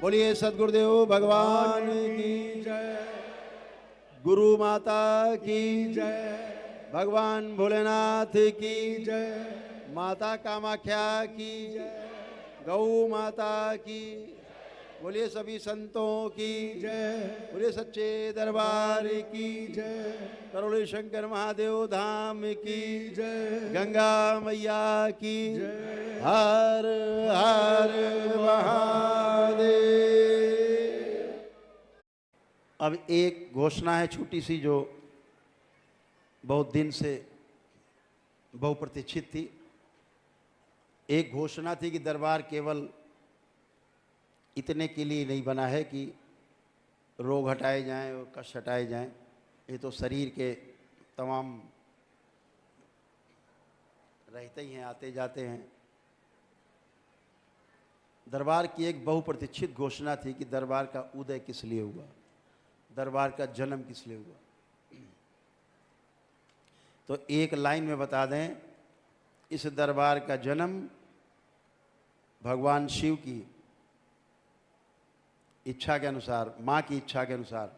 बोलिए सद्गुरुदेव भगवान की जय, गुरु माता की जय, भगवान भोलेनाथ की जय, माता कामाख्या की जय, गौ माता की। बोलिए सभी संतों की जय, बोलिए सच्चे दरबार की जय, करोड़े शंकर महादेव धाम की जय, गंगा मैया की जय, हर हर महादेव। अब एक घोषणा है छोटी सी जो बहुत दिन से बहुप्रतीक्षित थी। एक घोषणा थी कि दरबार केवल इतने के लिए नहीं बना है कि रोग हटाए जाएं और कष्ट हटाए जाएं। ये तो शरीर के तमाम रहते ही हैं, आते जाते हैं। दरबार की एक बहुप्रतीक्षित घोषणा थी कि दरबार का उदय किस लिए हुआ, दरबार का जन्म किस लिए हुआ। तो एक लाइन में बता दें, इस दरबार का जन्म भगवान शिव की इच्छा के अनुसार, माँ की इच्छा के अनुसार,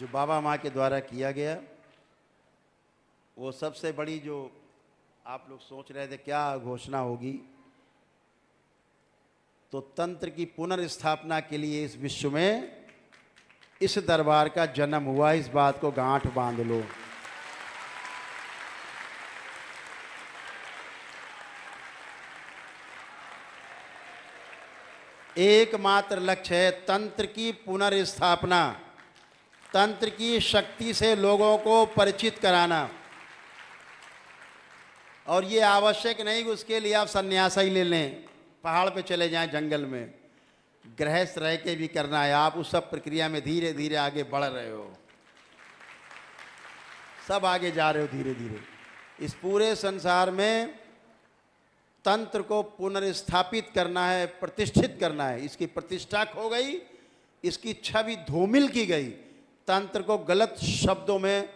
जो बाबा माँ के द्वारा किया गया, वो सबसे बड़ी जो आप लोग सोच रहे थे क्या घोषणा होगी, तो तंत्र की पुनर्स्थापना के लिए इस विश्व में इस दरबार का जन्म हुआ। इस बात को गांठ बांध लो। एकमात्र लक्ष्य है तंत्र की पुनर्स्थापना, तंत्र की शक्ति से लोगों को परिचित कराना। और ये आवश्यक नहीं कि उसके लिए आप सन्यास ही ले लें, पहाड़ पे चले जाएं, जंगल में, गृहस्थ रह के भी करना है। आप उस सब प्रक्रिया में धीरे धीरे आगे बढ़ रहे हो, सब आगे जा रहे हो धीरे धीरे। इस पूरे संसार में तंत्र को पुनर्स्थापित करना है, प्रतिष्ठित करना है। इसकी प्रतिष्ठा खो गई, इसकी छवि धूमिल की गई। तंत्र को गलत शब्दों में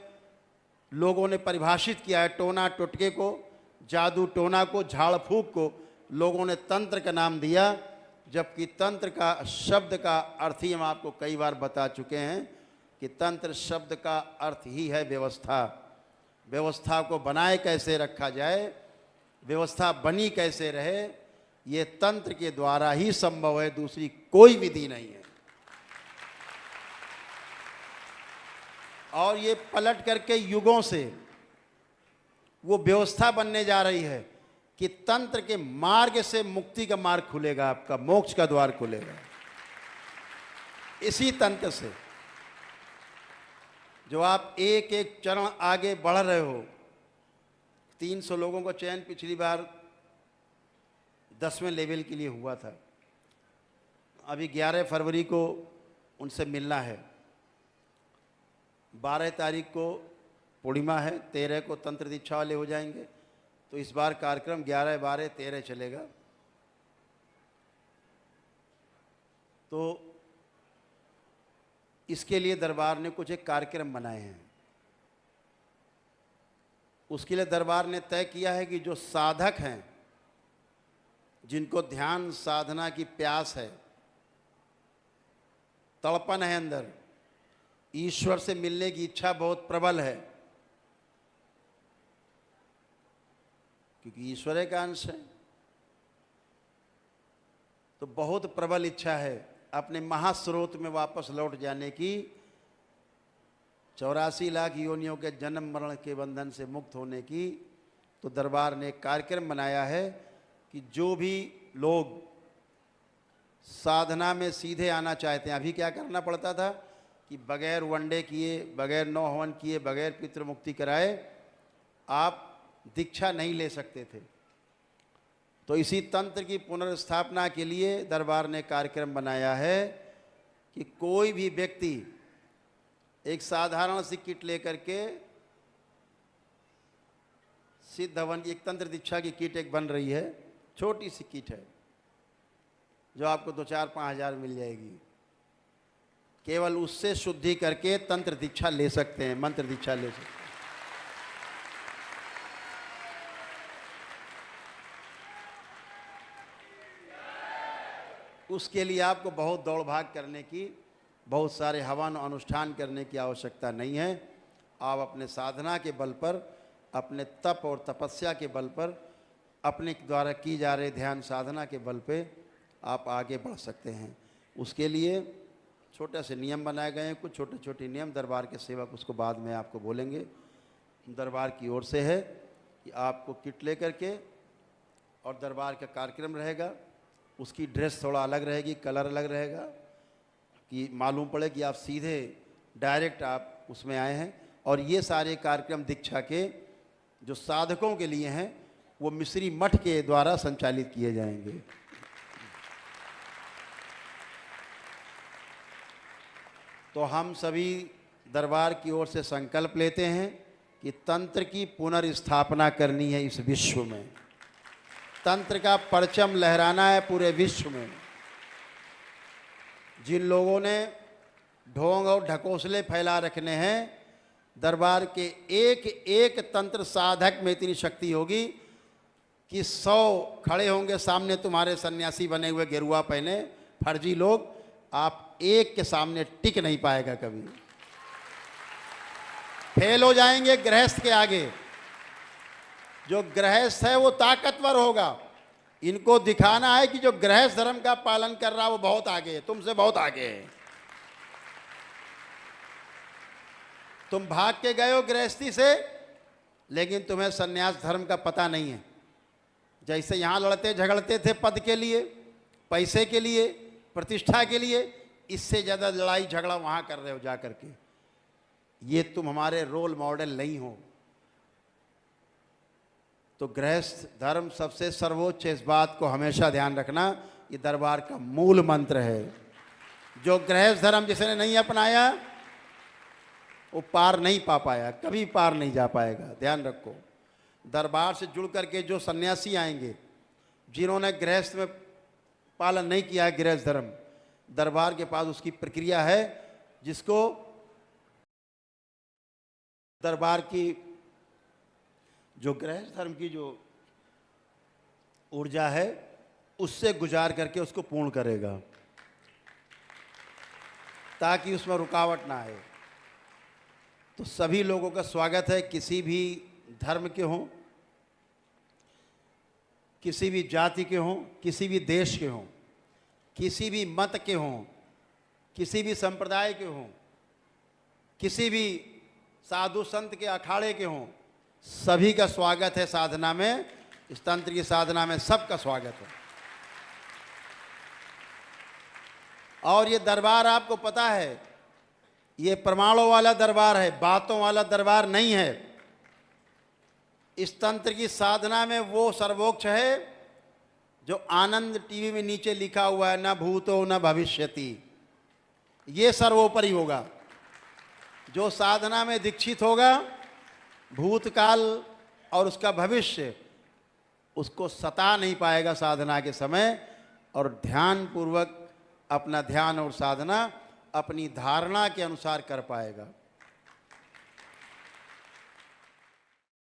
लोगों ने परिभाषित किया है। टोना टोटके को, जादू टोना को, झाड़ फूक को लोगों ने तंत्र का नाम दिया, जबकि तंत्र का शब्द का अर्थ ही हम आपको कई बार बता चुके हैं कि तंत्र शब्द का अर्थ ही है व्यवस्था। व्यवस्था को बनाए कैसे रखा जाए, व्यवस्था बनी कैसे रहे, ये तंत्र के द्वारा ही संभव है, दूसरी कोई विधि नहीं है। और ये पलट करके युगों से वो व्यवस्था बनने जा रही है कि तंत्र के मार्ग से मुक्ति का मार्ग खुलेगा, आपका मोक्ष का द्वार खुलेगा इसी तंत्र से। जो आप एक एक चरण आगे बढ़ रहे हो। 300 लोगों का चयन पिछली बार 10वें लेवल के लिए हुआ था। अभी 11 फरवरी को उनसे मिलना है। 12 तारीख को पूर्णिमा है, 13 को तंत्र दीक्षा वाले हो जाएंगे। तो इस बार कार्यक्रम 11, 12, 13 चलेगा। तो इसके लिए दरबार ने कुछ एक कार्यक्रम बनाए हैं। उसके लिए दरबार ने तय किया है कि जो साधक हैं, जिनको ध्यान साधना की प्यास है, तड़पन है अंदर, ईश्वर से मिलने की इच्छा बहुत प्रबल है, क्योंकि ईश्वर का अंश है, तो बहुत प्रबल इच्छा है अपने महास्रोत में वापस लौट जाने की, 84 लाख योनियों के जन्म मरण के बंधन से मुक्त होने की। तो दरबार ने एक कार्यक्रम बनाया है कि जो भी लोग साधना में सीधे आना चाहते हैं, अभी क्या करना पड़ता था कि बगैर वनडे किए, बगैर नौ हवन किए, बगैर पितृमुक्ति कराए आप दीक्षा नहीं ले सकते थे। तो इसी तंत्र की पुनर्स्थापना के लिए दरबार ने कार्यक्रम बनाया है कि कोई भी व्यक्ति एक साधारण सी किट लेकर के, सिद्ध हवन, एक तंत्र दीक्षा की किट एक बन रही है, छोटी सी किट है जो आपको 2-4-5 हज़ार मिल जाएगी। केवल उससे शुद्धि करके तंत्र दीक्षा ले सकते हैं, मंत्र दीक्षा ले सकते हैं। उसके लिए आपको बहुत दौड़ भाग करने की, बहुत सारे हवन अनुष्ठान करने की आवश्यकता नहीं है। आप अपने साधना के बल पर, अपने तप और तपस्या के बल पर, अपने द्वारा की जा रही ध्यान साधना के बल पे आप आगे बढ़ सकते हैं। उसके लिए छोटे से नियम बनाए गए हैं, कुछ छोटे छोटे नियम दरबार के सेवक उसको बाद में आपको बोलेंगे। दरबार की ओर से है कि आपको किट लेकर के, और दरबार का कार्यक्रम रहेगा, उसकी ड्रेस थोड़ा अलग रहेगी, कलर अलग रहेगा, कि मालूम पड़े कि आप सीधे डायरेक्ट आप उसमें आए हैं। और ये सारे कार्यक्रम दीक्षा के जो साधकों के लिए हैं वो मिश्री मठ के द्वारा संचालित किए जाएंगे। तो हम सभी दरबार की ओर से संकल्प लेते हैं कि तंत्र की पुनर्स्थापना करनी है इस विश्व में। तंत्र का परचम लहराना है पूरे विश्व में। जिन लोगों ने ढोंग और ढकोसले फैला रखने हैं, दरबार के एक एक तंत्र साधक में इतनी शक्ति होगी कि 100 खड़े होंगे सामने तुम्हारे सन्यासी बने हुए गेरुआ पहने फर्जी लोग, आप एक के सामने टिक नहीं पाएगा कभी, फेल हो जाएंगे गृहस्थ के आगे। जो गृहस्थ है वो ताकतवर होगा। इनको दिखाना है कि जो गृहस्थ धर्म का पालन कर रहा है वो बहुत आगे है, तुमसे बहुत आगे है। तुम भाग के गए हो गृहस्थी से, लेकिन तुम्हें सन्यास धर्म का पता नहीं है। जैसे यहाँ लड़ते झगड़ते थे पद के लिए, पैसे के लिए, प्रतिष्ठा के लिए, इससे ज़्यादा लड़ाई झगड़ा वहाँ कर रहे हो जा करके। ये तुम हमारे रोल मॉडल नहीं हो। तो गृहस्थ धर्म सबसे सर्वोच्च, इस बात को हमेशा ध्यान रखना। ये दरबार का मूल मंत्र है। जो गृहस्थ धर्म जिसने नहीं अपनाया वो पार नहीं पा पाया, कभी पार नहीं जा पाएगा। ध्यान रखो। दरबार से जुड़ करके जो सन्यासी आएंगे, जिन्होंने गृहस्थ में पालन नहीं किया है गृहस्थ धर्म, दरबार के पास उसकी प्रक्रिया है, जिसको दरबार की जो गृहस्थ धर्म की जो ऊर्जा है उससे गुजार करके उसको पूर्ण करेगा, ताकि उसमें रुकावट ना आए। तो सभी लोगों का स्वागत है, किसी भी धर्म के हों, किसी भी जाति के हों, किसी भी देश के हों, किसी भी मत के हों, किसी भी संप्रदाय के हों, किसी भी साधु संत के अखाड़े के हों, सभी का स्वागत है साधना में। इस तंत्र की साधना में सबका स्वागत है। और ये दरबार आपको पता है, ये प्रमाणों वाला दरबार है, बातों वाला दरबार नहीं है। इस तंत्र की साधना में वो सर्वोच्च है जो आनंद टीवी में नीचे लिखा हुआ है, न भूतो न भविष्यति, ये सर्वोपरि होगा। जो साधना में दीक्षित होगा, भूतकाल और उसका भविष्य उसको सता नहीं पाएगा साधना के समय, और ध्यान पूर्वक अपना ध्यान और साधना अपनी धारणा के अनुसार कर पाएगा।